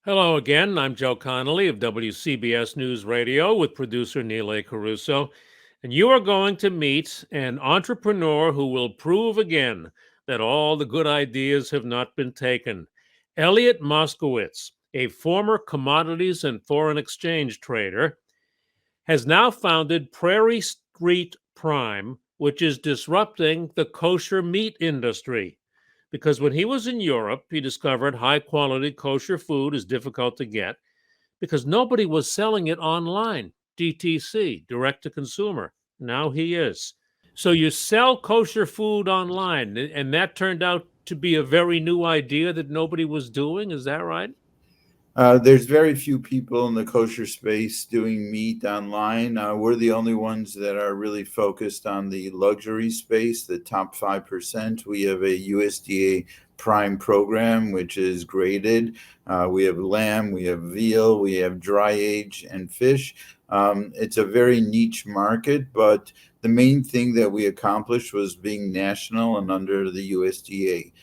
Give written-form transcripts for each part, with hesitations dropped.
Hello again. I'm Joe Connolly of WCBS News Radio with producer Neil A. Carousso. And you are going to meet an entrepreneur who will prove again that all the good ideas have not been taken. Eillot Moscowitz, a former commodities and foreign exchange trader, has now founded Prairie Street Prime, which is disrupting the kosher meat industry. Because when he was in Europe, he discovered high quality kosher food is difficult to get because nobody was selling it online, DTC, direct to consumer. Now he is. So you sell kosher food online, and that turned out to be a very new idea that nobody was doing. Is that right? There's very few people in the kosher space doing meat online. We're the only ones that are really focused on the luxury space, the top 5%. We have a USDA Prime program, which is graded. We have lamb, we have veal, we have dry age and fish. It's a very niche market, but the main thing that we accomplished was being national and under the USDA.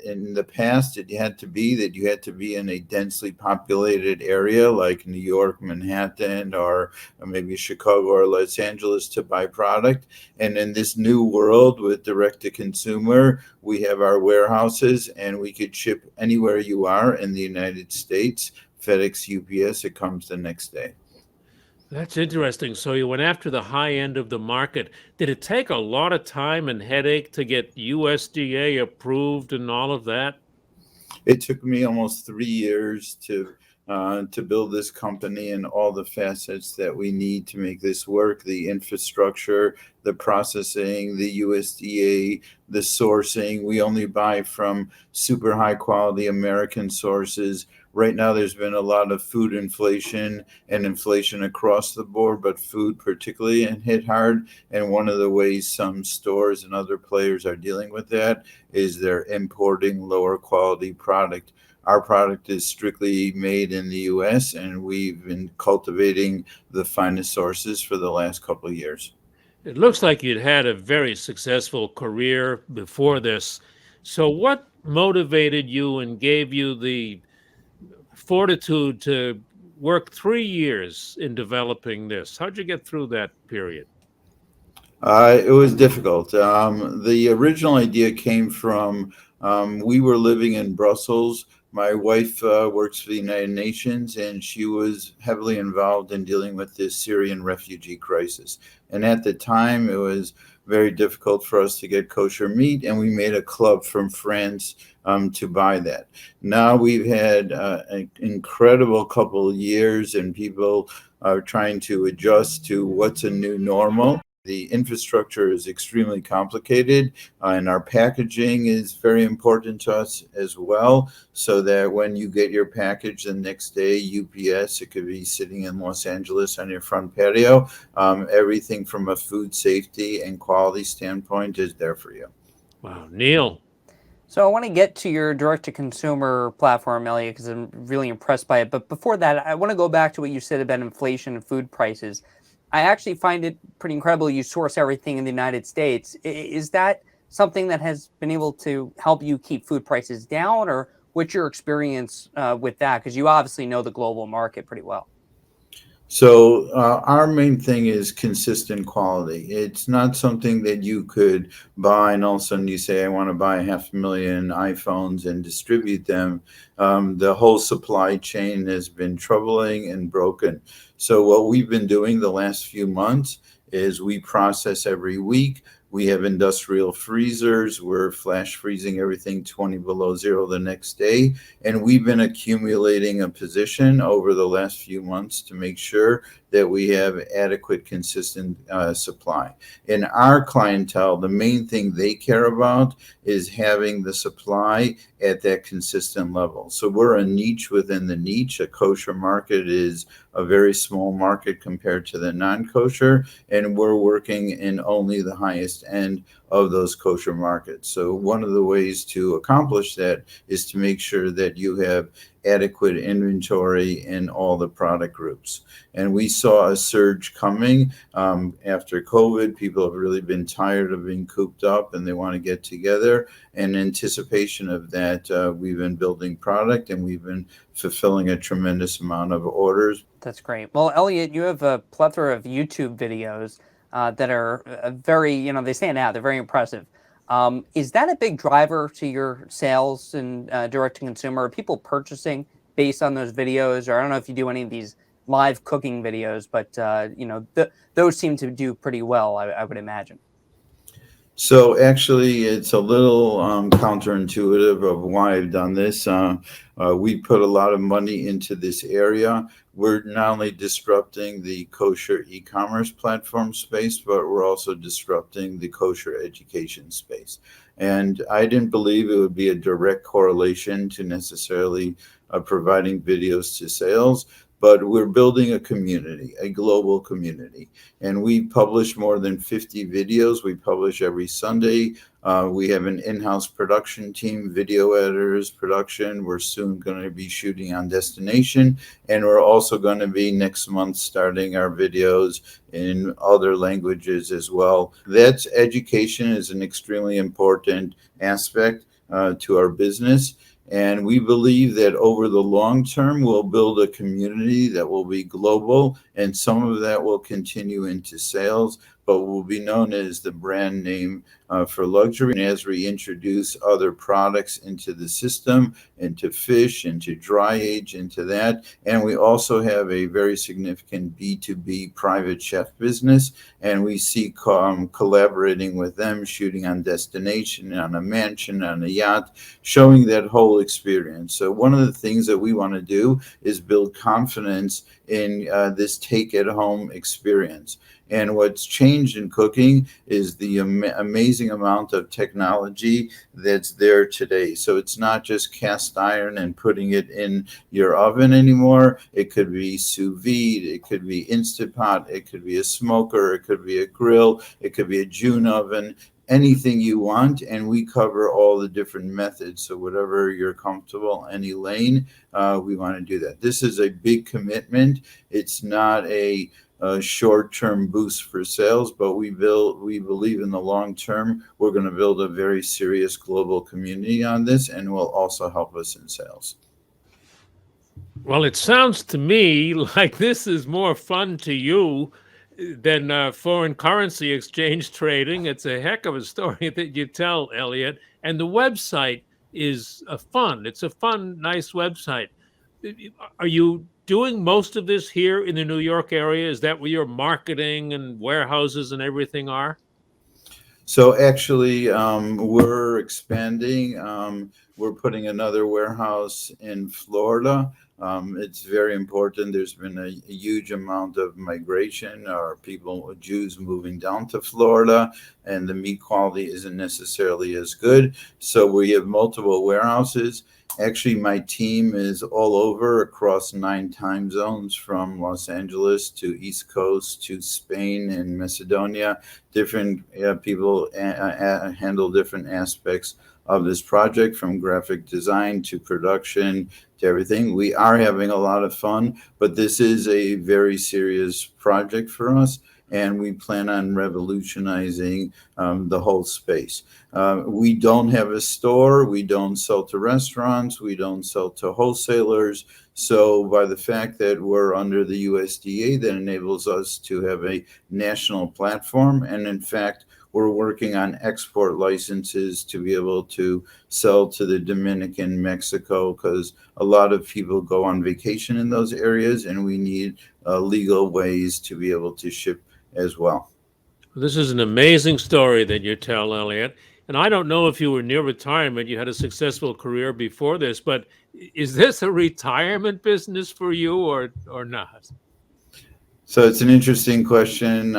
In the past, it had to be that you had to be in a densely populated area like New York, Manhattan, or maybe Chicago or Los Angeles to buy product. And in this new world with direct to consumer, we have our warehouses and we could ship anywhere you are in the United States. FedEx, UPS, it comes the next day. That's interesting. So you went after the high end of the market. Did it take a lot of time and headache to get USDA approved and all of that? It took me almost 3 years to build this company and all the facets that we need to make this work: the infrastructure, the processing, the USDA, the sourcing. We only buy from super high quality American sources. Right now, there's been a lot of food inflation and inflation across the board, but food particularly and hit hard. And one of the ways some stores and other players are dealing with that is they're importing lower quality product. Our product is strictly made in the US, and we've been cultivating the finest sources for the last couple of years. It looks like you'd had a very successful career before this. So, what motivated you and gave you the fortitude to work 3 years in developing this? How'd you get through that period? It was difficult. The original idea came from we were living in Brussels. My wife works for the United Nations, and she was heavily involved in dealing with this Syrian refugee crisis. And at the time, it was very difficult for us to get kosher meat, and we made a club from France to buy that. Now we've had an incredible couple of years, and people are trying to adjust to what's a new normal. The infrastructure is extremely complicated, and our packaging is very important to us as well. So that when you get your package the next day, UPS, it could be sitting in Los Angeles on your front patio. Everything from a food safety and quality standpoint is there for you. Wow, Neil. So I want to get to your direct-to-consumer platform, Elliot, because I'm really impressed by it. But before that, I want to go back to what you said about inflation and food prices. I actually find it pretty incredible you source everything in the United States. Is that something that has been able to help you keep food prices down, or what's your experience with that? Because you obviously know the global market pretty well. So our main thing is consistent quality. It's not something that you could buy and all of a sudden you say, I want to buy 500,000 iPhones and distribute them. The whole supply chain has been troubling and broken. So what we've been doing the last few months is we process every week. We have industrial freezers. We're flash freezing everything 20 below zero the next day. And we've been accumulating a position over the last few months to make sure that we have adequate, consistent supply. In our clientele, the main thing they care about is having the supply at that consistent level. So we're a niche within the niche. A kosher market is a very small market compared to the non-kosher, and we're working in only the highest end of those kosher markets. So one of the ways to accomplish that is to make sure that you have adequate inventory in all the product groups. And we saw a surge coming after COVID. People have really been tired of being cooped up and they want to get together. In anticipation of that, we've been building product and we've been fulfilling a tremendous amount of orders. That's great. Well, Eillot, you have a plethora of YouTube videos that are very, they stand out. They're very impressive. Is that a big driver to your sales and direct to consumer? Are people purchasing based on those videos? Or I don't know if you do any of these live cooking videos, but those seem to do pretty well, I would imagine. So actually, it's a little counterintuitive of why I've done this. We put a lot of money into this area. We're not only disrupting the kosher e-commerce platform space, but we're also disrupting the kosher education space. And I didn't believe it would be a direct correlation to necessarily providing videos to sales. But we're building a community, a global community. And we publish more than 50 videos. We publish every Sunday. We have an in-house production team, video editors, production. We're soon going to be shooting on destination. And we're also going to be next month starting our videos in other languages as well. That's education is an extremely important aspect to our business. And we believe that over the long term, we'll build a community that will be global, and some of that will continue into sales, but will be known as the brand name for luxury. And as we introduce other products into the system, into fish, into dry age, into that, and we also have a very significant B2B private chef business, and we see collaborating with them, shooting on destination, on a mansion, on a yacht, showing that whole experience. So one of the things that we want to do is build confidence in this take-at-home experience. And what's changed in cooking is the amazing amount of technology that's there today. So it's not just cast iron and putting it in your oven anymore. It could be sous vide, it could be Instant Pot, it could be a smoker, it could be a grill, it could be a June oven. Anything you want, and we cover all the different methods. So whatever you're comfortable, any lane, we want to do that. This is a big commitment. It's not a short-term boost for sales, but we believe in the long term, we're going to build a very serious global community on this, and will also help us in sales. Well, it sounds to me like this is more fun to you than foreign currency exchange trading. It's a heck of a story that you tell, Eillot. And the website is fun. It's a fun, nice website. Are you doing most of this here in the New York area? Is that where your marketing and warehouses and everything are? So actually, we're expanding. We're putting another warehouse in Florida. It's very important. There's been a huge amount of migration, or Jews moving down to Florida, and the meat quality isn't necessarily as good. So we have multiple warehouses. Actually, my team is all over across 9 time zones, from Los Angeles to East Coast to Spain and Macedonia. Different people handle different aspects of this project, from graphic design to production to everything. We are having a lot of fun, but this is a very serious project for us, and we plan on revolutionizing the whole space. We don't have a store. We don't sell to restaurants. We don't sell to wholesalers. So by the fact that we're under the USDA, that enables us to have a national platform. And in fact, we're working on export licenses to be able to sell to the Dominican, Mexico, because a lot of people go on vacation in those areas, and we need legal ways to be able to ship as well. This is an amazing story that you tell, Eillot. And I don't know if you were near retirement. You had a successful career before this, but is this a retirement business for you or not? So it's an interesting question.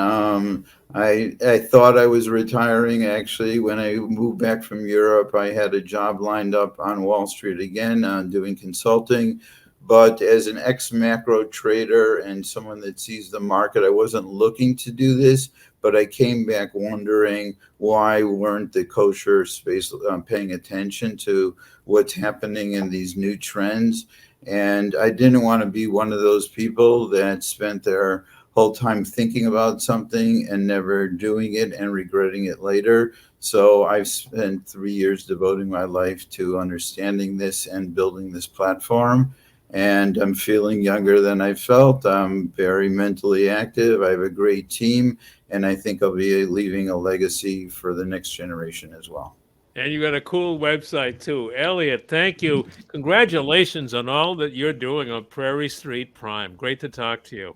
I thought I was retiring. Actually, when I moved back from Europe, I had a job lined up on Wall Street again, doing consulting. But as an ex-macro trader and someone that sees the market, I wasn't looking to do this, but I came back wondering why weren't the kosher space paying attention to what's happening in these new trends. And I didn't want to be one of those people that spent their whole time thinking about something and never doing it and regretting it later. So I've spent 3 years devoting my life to understanding this and building this platform. And I'm feeling younger than I felt. I'm very mentally active. I have a great team, and I think I'll be leaving a legacy for the next generation as well. And you got a cool website too. Eillot, thank you. Congratulations on all that you're doing on Prairie Street Prime. Great to talk to you.